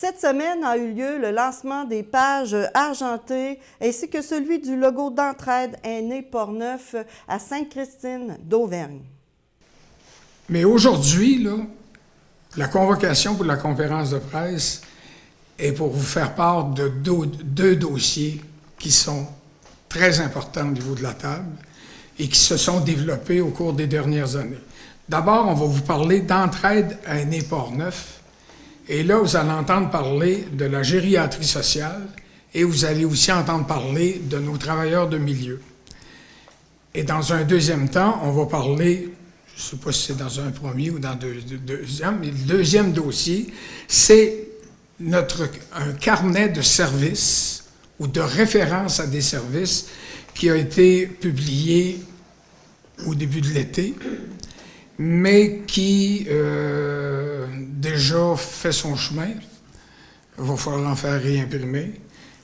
Cette semaine a eu lieu le lancement des pages argentées ainsi que celui du logo d'entraide Aînés Portneuf à Sainte-Christine d'Auvergne. Mais aujourd'hui, là, la convocation pour la conférence de presse est pour vous faire part de deux dossiers qui sont très importants au niveau de la table et qui se sont développés au cours des dernières années. D'abord, on va vous parler d'entraide Aînés Portneuf. Et là, vous allez entendre parler de la gériatrie sociale et vous allez aussi entendre parler de nos travailleurs de milieu. Et dans un deuxième temps, on va parler, je ne sais pas si c'est dans un premier ou dans le deuxième, mais le deuxième dossier, c'est un carnet de services ou de référence à des services qui a été publié au début de l'été, mais qui déjà fait son chemin. Il va falloir en faire réimprimer.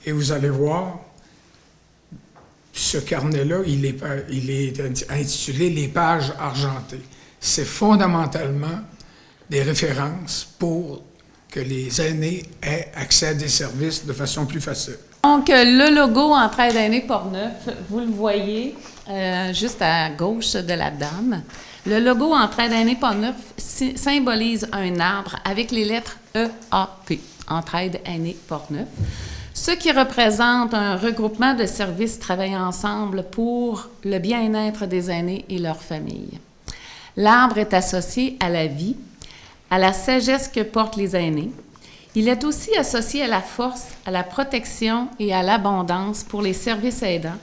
Et vous allez voir, ce carnet-là, il est intitulé « Les pages argentées ». C'est fondamentalement des références pour que les aînés aient accès à des services de façon plus facile. Donc, le logo Entraide Aînés Portneuf, vous le voyez juste à gauche de la dame. Le logo Entraide Aînés Portneuf symbolise un arbre avec les lettres EAP, Entraide Aînés Portneuf, ce qui représente un regroupement de services travaillant ensemble pour le bien-être des aînés et leurs familles. L'arbre est associé à la vie, à la sagesse que portent les aînés. Il est aussi associé à la force, à la protection et à l'abondance pour les services aidants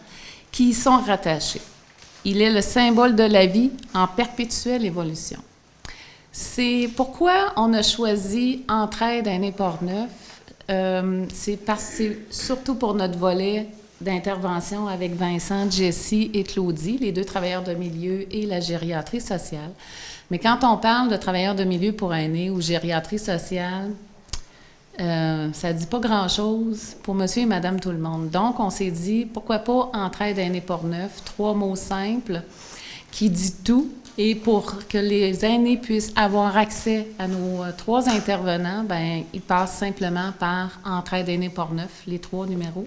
qui y sont rattachés. Il est le symbole de la vie en perpétuelle évolution. C'est pourquoi on a choisi Entraide Aînés Portneuf. C'est surtout pour notre volet d'intervention avec Vincent, Jessie et Claudie, les deux travailleurs de milieu et la gériatrie sociale. Mais quand on parle de travailleurs de milieu pour aînés ou gériatrie sociale, ça ne dit pas grand-chose pour monsieur et madame tout le monde. Donc, on s'est dit, pourquoi pas Entraide Aînés Portneuf, 3 mots simples qui dit tout. Et pour que les aînés puissent avoir accès à nos 3 intervenants, bien, ils passent simplement par Entraide Aînés Portneuf. Les 3 numéros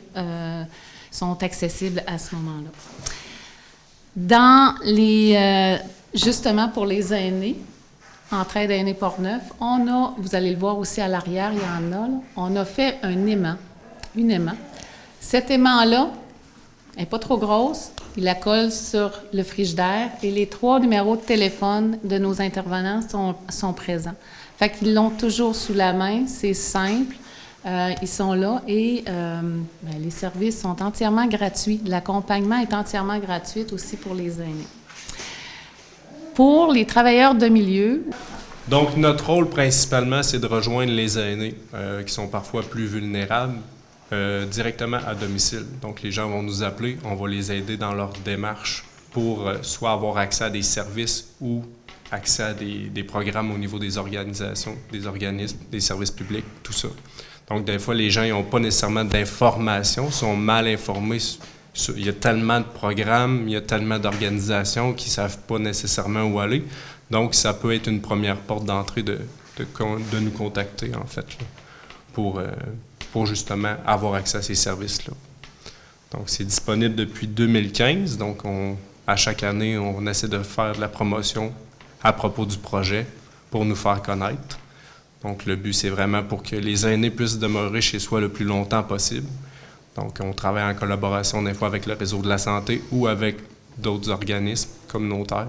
sont accessibles à ce moment-là. Dans les, justement pour les aînés, Entraide Aînés Portneuf, on a, vous allez le voir aussi à l'arrière, il y en a, là, on a fait un aimant, une aimant. Cet aimant-là n'est pas trop grosse, il la colle sur le frigidaire et les 3 numéros de téléphone de nos intervenants sont présents. Fait qu'ils l'ont toujours sous la main, c'est simple, ils sont là et les services sont entièrement gratuits. L'accompagnement est entièrement gratuit aussi pour les aînés. Pour les travailleurs de milieu. Donc, notre rôle principalement, c'est de rejoindre les aînés qui sont parfois plus vulnérables directement à domicile. Donc, les gens vont nous appeler, on va les aider dans leur démarche pour soit avoir accès à des services ou accès à des programmes au niveau des organisations, des organismes, des services publics, tout ça. Donc, des fois, les gens n'ont pas nécessairement d'informations, sont mal informés. Il y a tellement de programmes, il y a tellement d'organisations qui ne savent pas nécessairement où aller. Donc, ça peut être une première porte d'entrée de nous contacter, en fait, là, pour justement avoir accès à ces services-là. Donc, c'est disponible depuis 2015. Donc, à chaque année, on essaie de faire de la promotion à propos du projet pour nous faire connaître. Donc, le but, c'est vraiment pour que les aînés puissent demeurer chez soi le plus longtemps possible. Donc, on travaille en collaboration des fois avec le réseau de la santé ou avec d'autres organismes communautaires.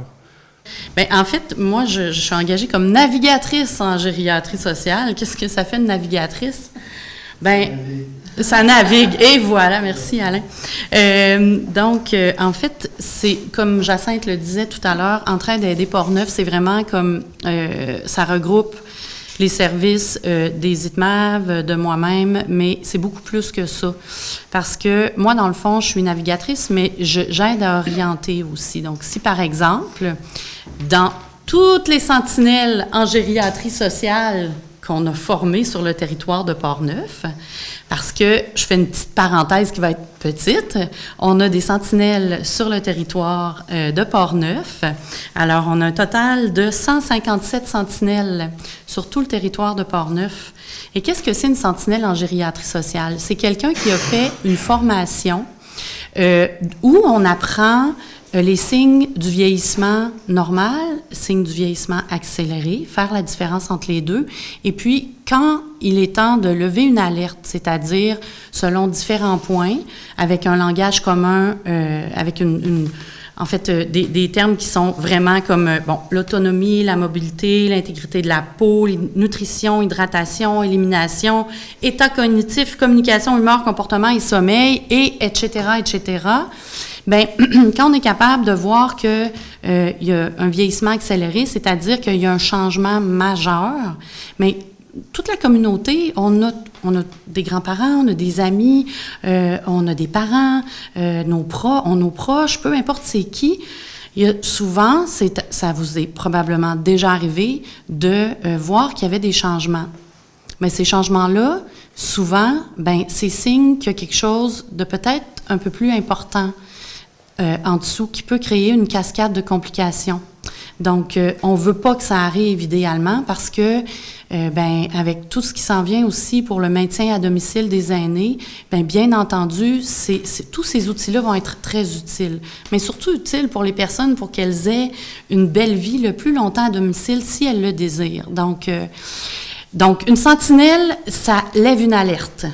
Bien, en fait, moi, je suis engagée comme navigatrice en gériatrie sociale. Qu'est-ce que ça fait une navigatrice? Bien, ça navigue. Et voilà, merci Alain. Donc, en fait, c'est comme Jacinthe le disait tout à l'heure, Entraide Aînés Portneuf, c'est vraiment comme ça regroupe les services des ITMAV, de moi-même, mais c'est beaucoup plus que ça. Parce que moi, dans le fond, je suis navigatrice, mais j'aide à orienter aussi. Donc, si par exemple, dans toutes les sentinelles en gériatrie sociale qu'on a formés sur le territoire de Portneuf. Parce que, je fais une petite parenthèse qui va être petite, on a des sentinelles sur le territoire de Portneuf. Alors, on a un total de 157 sentinelles sur tout le territoire de Portneuf. Et qu'est-ce que c'est une sentinelle en gériatrie sociale? C'est quelqu'un qui a fait une formation où on apprend les signes du vieillissement normal, signes du vieillissement accéléré, faire la différence entre les deux. Et puis, quand il est temps de lever une alerte, c'est-à-dire selon différents points, avec un langage commun, avec des termes qui sont vraiment comme l'autonomie, la mobilité, l'intégrité de la peau, nutrition, hydratation, élimination, état cognitif, communication, humeur, comportement et sommeil, et etc., etc. Bien, quand on est capable de voir que il y a un vieillissement accéléré, c'est-à-dire qu'il y a un changement majeur, mais toute la communauté, on a des grands-parents, on a des amis, on a des parents, nos proches, peu importe c'est qui. Il y a souvent, ça vous est probablement déjà arrivé de voir qu'il y avait des changements. Mais ces changements-là, souvent, c'est signe qu'il y a quelque chose de peut-être un peu plus important en dessous qui peut créer une cascade de complications. Donc, on ne veut pas que ça arrive idéalement parce que, avec tout ce qui s'en vient aussi pour le maintien à domicile des aînés, bien entendu, tous ces outils-là vont être très utiles. Mais surtout utiles pour les personnes pour qu'elles aient une belle vie le plus longtemps à domicile si elles le désirent. Donc, une sentinelle, ça lève une alerte.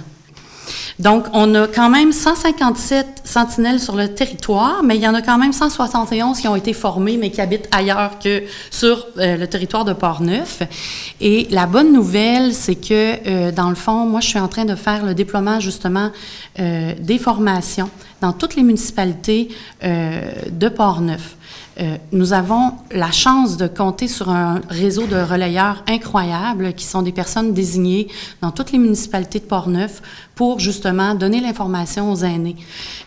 Donc, on a quand même 157 sentinelles sur le territoire, mais il y en a quand même 171 qui ont été formées, mais qui habitent ailleurs que sur le territoire de Portneuf. Et la bonne nouvelle, c'est que, dans le fond, moi, je suis en train de faire le déploiement, justement, des formations dans toutes les municipalités de Portneuf. Nous avons la chance de compter sur un réseau de relayeurs incroyables qui sont des personnes désignées dans toutes les municipalités de Portneuf pour justement donner l'information aux aînés.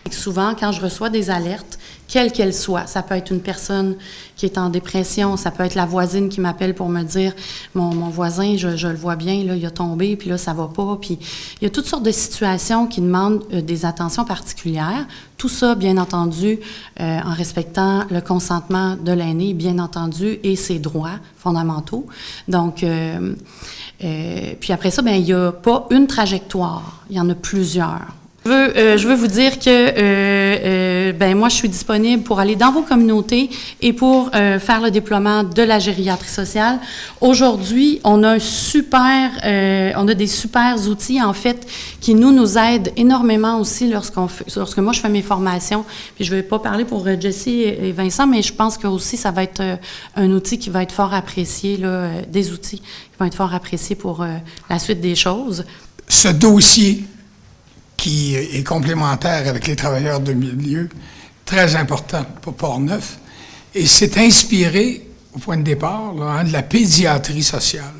Et souvent, quand je reçois des alertes, quelle qu'elle soit, ça peut être une personne qui est en dépression, ça peut être la voisine qui m'appelle pour me dire « mon voisin, je le vois bien, là, il a tombé, puis là, ça va pas », puis il y a toutes sortes de situations qui demandent des attentions particulières. Tout ça, bien entendu, en respectant le consentement de l'aîné, bien entendu, et ses droits fondamentaux. Donc, puis après ça, il n'y a pas une trajectoire, il y en a plusieurs. Je veux vous dire que moi, je suis disponible pour aller dans vos communautés et pour faire le déploiement de la gériatrie sociale. Aujourd'hui, on a des super outils, en fait, qui nous aident énormément aussi lorsque moi, je fais mes formations. Puis je ne vais pas parler pour Jessie et Vincent, mais je pense que aussi, ça va être un outil qui va être fort apprécié, là, des outils qui vont être fort appréciés pour la suite des choses. Ce dossier qui est complémentaire avec les travailleurs de milieu, très important pour Portneuf, et c'est inspiré, au point de départ, de la pédiatrie sociale,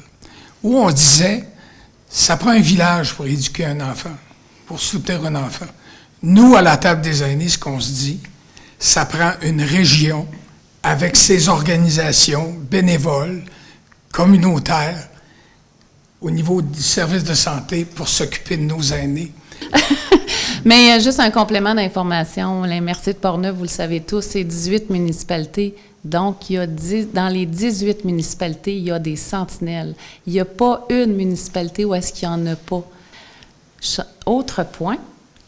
où on se disait, ça prend un village pour éduquer un enfant, pour soutenir un enfant. Nous, à la table des aînés, ce qu'on se dit, ça prend une région avec ses organisations bénévoles, communautaires, au niveau du service de santé pour s'occuper de nos aînés. Mais juste un complément d'information. L'MRC de Portneuf, vous le savez tous, c'est 18 municipalités. Donc, dans les 18 municipalités, il y a des sentinelles. Il n'y a pas une municipalité où est-ce qu'il n'y en a pas. Autre point,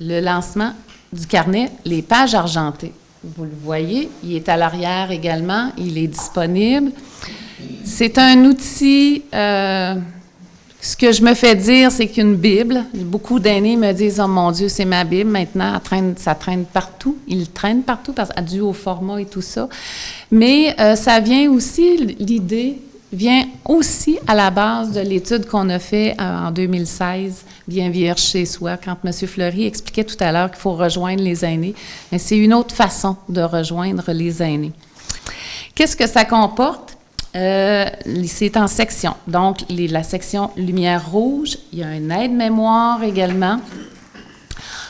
le lancement du carnet Les Pages argentées. Vous le voyez, il est à l'arrière également, il est disponible. C'est un outil... ce que je me fais dire, c'est qu'une Bible, beaucoup d'aînés me disent « Oh mon Dieu, c'est ma Bible, maintenant, ça traîne partout. » Il traîne partout, dû au format et tout ça. Mais ça vient aussi, l'idée vient aussi à la base de l'étude qu'on a fait en 2016, Bien vieillir chez soi, quand M. Fleury expliquait tout à l'heure qu'il faut rejoindre les aînés. Mais c'est une autre façon de rejoindre les aînés. Qu'est-ce que ça comporte? C'est en sections. Donc, la section lumière rouge, il y a un aide-mémoire également.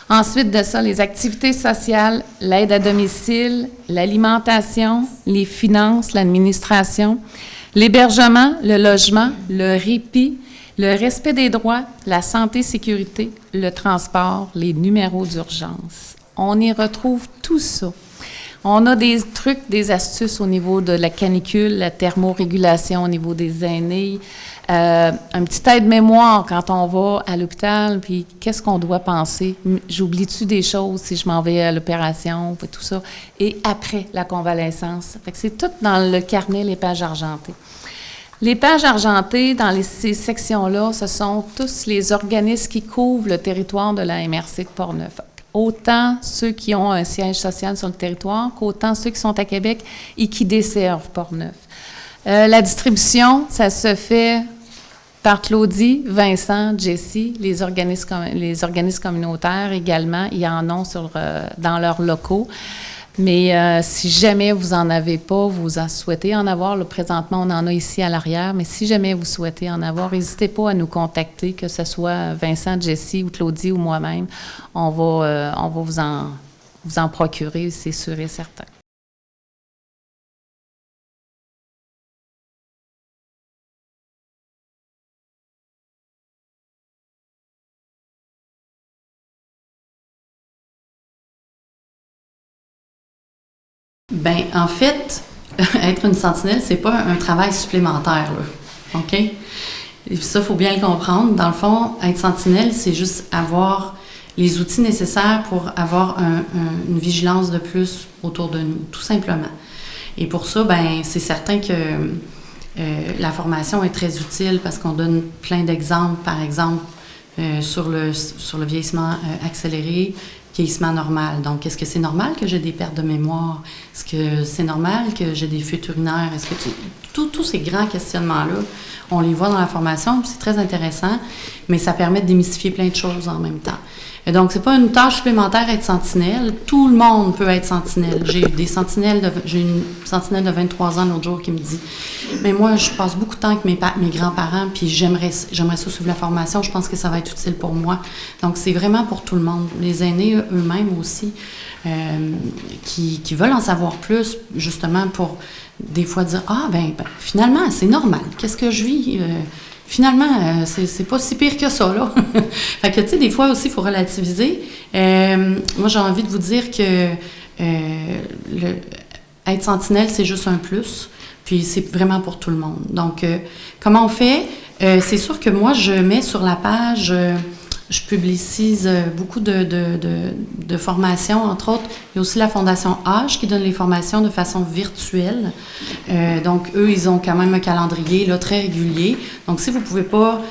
Ensuite de ça, les activités sociales, l'aide à domicile, l'alimentation, les finances, l'administration, l'hébergement, le logement, le répit, Le respect des droits, la santé, sécurité, le transport, les numéros d'urgence. On y retrouve tout ça. On a des trucs, des astuces au niveau de la canicule, la thermorégulation au niveau des aînés, un petit aide-mémoire quand on va à l'hôpital, puis qu'est-ce qu'on doit penser? J'oublie-tu des choses si je m'en vais à l'opération, puis tout ça? Et après la convalescence. Fait que c'est tout dans le carnet, les pages argentées. Les pages argentées, dans ces sections-là, ce sont tous les organismes qui couvrent le territoire de la MRC de Portneuf. Autant ceux qui ont un siège social sur le territoire qu'autant ceux qui sont à Québec et qui desservent Portneuf. La distribution, ça se fait par Claudie, Vincent, Jessie, les organismes communautaires également, ils en ont dans leurs locaux. Mais si jamais vous n'en avez pas, vous en souhaitez en avoir, là, présentement, on en a ici à l'arrière, mais si jamais vous souhaitez en avoir, n'hésitez pas à nous contacter, que ce soit Vincent, Jessie ou Claudie ou moi-même. On va vous en procurer, c'est sûr et certain. Ben, en fait, être une sentinelle, c'est pas un travail supplémentaire, là. OK? Et ça, il faut bien le comprendre. Dans le fond, être sentinelle, c'est juste avoir les outils nécessaires pour avoir une vigilance de plus autour de nous, tout simplement. Et pour ça, ben, c'est certain que la formation est très utile parce qu'on donne plein d'exemples, par exemple, sur le vieillissement accéléré, vieillissement normal. Donc, est-ce que c'est normal que j'ai des pertes de mémoire? Est-ce que c'est normal que j'ai des fuites urinaires? Est-ce que tous ces grands questionnements-là, on les voit dans la formation, c'est très intéressant, mais ça permet de démystifier plein de choses en même temps. Et donc, c'est pas une tâche supplémentaire être sentinelle. Tout le monde peut être sentinelle. J'ai une sentinelle de 23 ans l'autre jour qui me dit « Mais moi, je passe beaucoup de temps avec mes grands-parents, puis j'aimerais ça suivre la formation. Je pense que ça va être utile pour moi. » Donc, c'est vraiment pour tout le monde. Les aînés eux-mêmes aussi, qui veulent en savoir plus, justement, pour des fois dire « Ah, ben finalement, c'est normal. Qu'est-ce que je vis? Finalement, c'est pas si pire que ça, là. » Fait que, tu sais, des fois aussi, il faut relativiser. Moi, j'ai envie de vous dire que être sentinelle, c'est juste un plus. Puis, c'est vraiment pour tout le monde. Donc, comment on fait? C'est sûr que moi, je mets sur la page... je publicise beaucoup de formations, entre autres. Il y a aussi la Fondation H qui donne les formations de façon virtuelle. Donc, eux, ils ont quand même un calendrier là, très régulier. Donc, si vous ne pouvez pas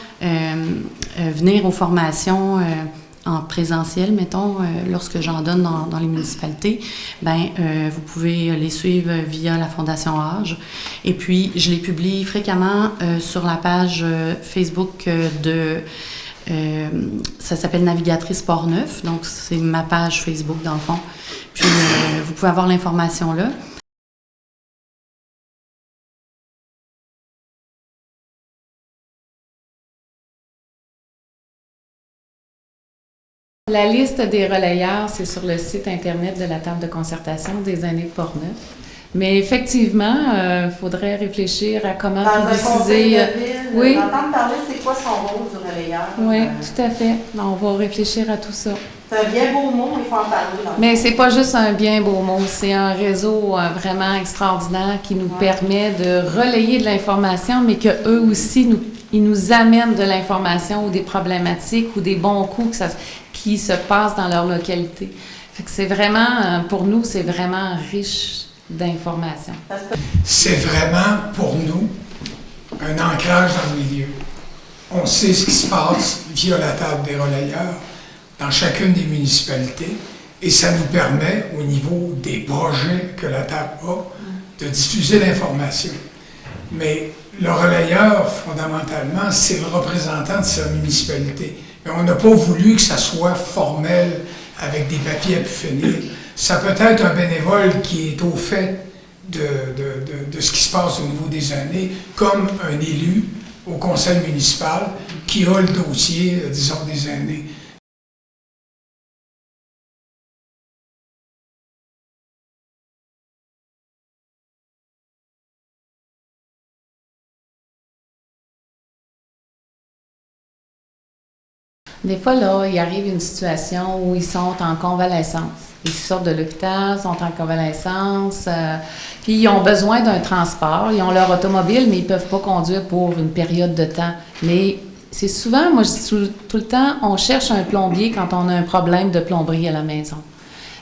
venir aux formations en présentiel, mettons, lorsque j'en donne dans les municipalités, ben vous pouvez les suivre via la Fondation Âge. Et puis, je les publie fréquemment sur la page Facebook ça s'appelle Navigatrice Portneuf, donc c'est ma page Facebook dans le fond. Puis vous pouvez avoir l'information là. La liste des relayeurs, c'est sur le site Internet de la table de concertation des aînés de Portneuf. Mais effectivement, il faudrait réfléchir à comment publiciser. Oui. Entendre parler, c'est quoi son rôle du relayeur? Oui, tout à fait. On va réfléchir à tout ça. C'est un bien beau mot, il faut en parler. Mais c'est pas juste un bien beau mot, c'est un réseau vraiment extraordinaire qui nous permet de relayer de l'information, mais qu'eux aussi, ils nous amènent de l'information ou des problématiques ou des bons coups qui se passent dans leur localité. Fait que c'est vraiment, pour nous, c'est vraiment riche d'informations. C'est vraiment, pour nous, un ancrage dans le milieu. On sait ce qui se passe via la table des relayeurs dans chacune des municipalités et ça nous permet, au niveau des projets que la table a, de diffuser l'information. Mais le relayeur, fondamentalement, c'est le représentant de sa municipalité. Mais on n'a pas voulu que ça soit formel avec des papiers à pu finir. Ça peut être un bénévole qui est au fait de ce qui se passe au niveau des aînés, comme un élu au conseil municipal qui a le dossier, disons, des aînés. Des fois, là, il arrive une situation où ils sont en convalescence. Ils sortent de l'hôpital, sont en convalescence, puis ils ont besoin d'un transport. Ils ont leur automobile, mais ils ne peuvent pas conduire pour une période de temps. Mais c'est souvent, moi je dis tout le temps, on cherche un plombier quand on a un problème de plomberie à la maison.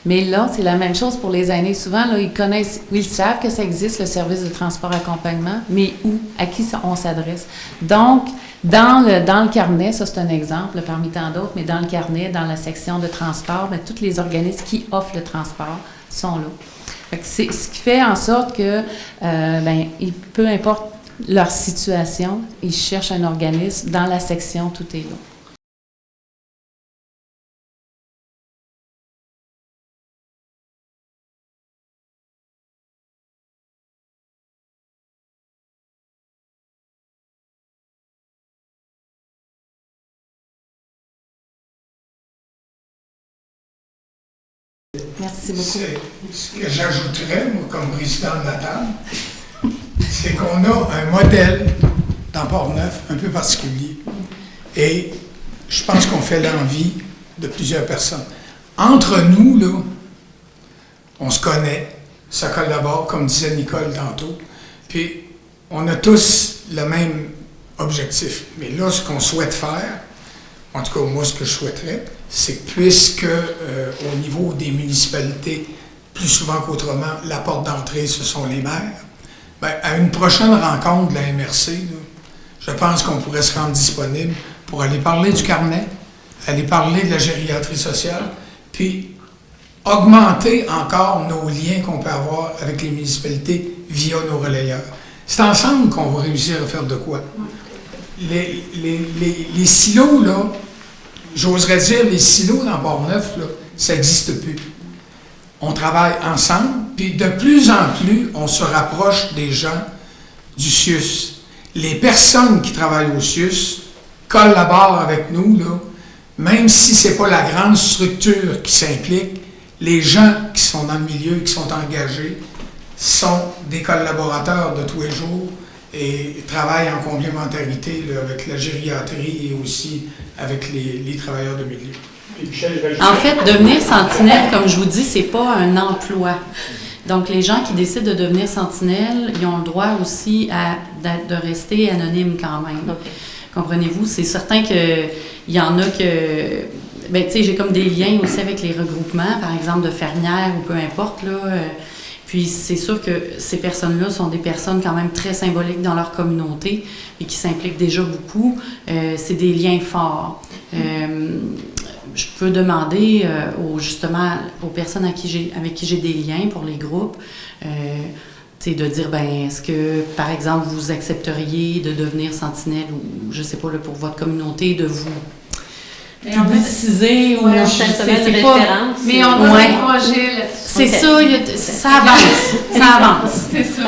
Mais là, c'est la même chose pour les aînés. Souvent, là, ils savent que ça existe, le service de transport accompagnement, mais où? À qui on s'adresse? Donc, dans le carnet, ça c'est un exemple parmi tant d'autres, mais dans le carnet, dans la section de transport, bien, tous les organismes qui offrent le transport sont là. Fait que c'est ce qui fait en sorte que, peu importe leur situation, ils cherchent un organisme. Dans la section, tout est là. Merci beaucoup. Ce que j'ajouterais, moi, comme président de la table, c'est qu'on a un modèle dans Port-Neuf un peu particulier. Et je pense qu'on fait l'envie de plusieurs personnes. Entre nous, là, on se connaît, ça collabore, comme disait Nicole tantôt, puis on a tous le même objectif. Mais là, ce qu'on souhaite faire, en tout cas, moi, ce que je souhaiterais, c'est que puisque au niveau des municipalités, plus souvent qu'autrement, la porte d'entrée, ce sont les maires, bien, à une prochaine rencontre de la MRC, là, je pense qu'on pourrait se rendre disponible pour aller parler du carnet, aller parler de la gériatrie sociale, puis augmenter encore nos liens qu'on peut avoir avec les municipalités via nos relayeurs. C'est ensemble qu'on va réussir à faire de quoi? Les silos, là, j'oserais dire, les silos dans Port-Neuf, là, ça n'existe plus. On travaille ensemble, puis de plus en plus, on se rapproche des gens du CIUS. Les personnes qui travaillent au CIUS collaborent avec nous, là, même si ce n'est pas la grande structure qui s'implique, les gens qui sont dans le milieu, qui sont engagés, sont des collaborateurs de tous les jours et travaillent en complémentarité là, avec la gériatrie et aussi avec les travailleurs de milieu. En fait, devenir sentinelle, comme je vous dis, c'est pas un emploi. Donc, les gens qui décident de devenir sentinelle, ils ont le droit aussi de rester anonymes quand même. Okay. Comprenez-vous? C'est certain qu'il y en a que... Ben, tu sais, j'ai comme des liens aussi avec les regroupements, par exemple, de fermières ou peu importe, là. Puis, c'est sûr que ces personnes-là sont des personnes quand même très symboliques dans leur communauté et qui s'impliquent déjà beaucoup. C'est des liens forts. Je peux demander justement aux personnes avec qui j'ai des liens pour les groupes, de dire, ben est-ce que, par exemple, vous accepteriez de devenir sentinelle ou, je sais pas, là, pour votre communauté, de vous publiciser ou c'est pas... Mais on a un projet là-dessus. C'est ça, ça avance. Ça avance. C'est ça.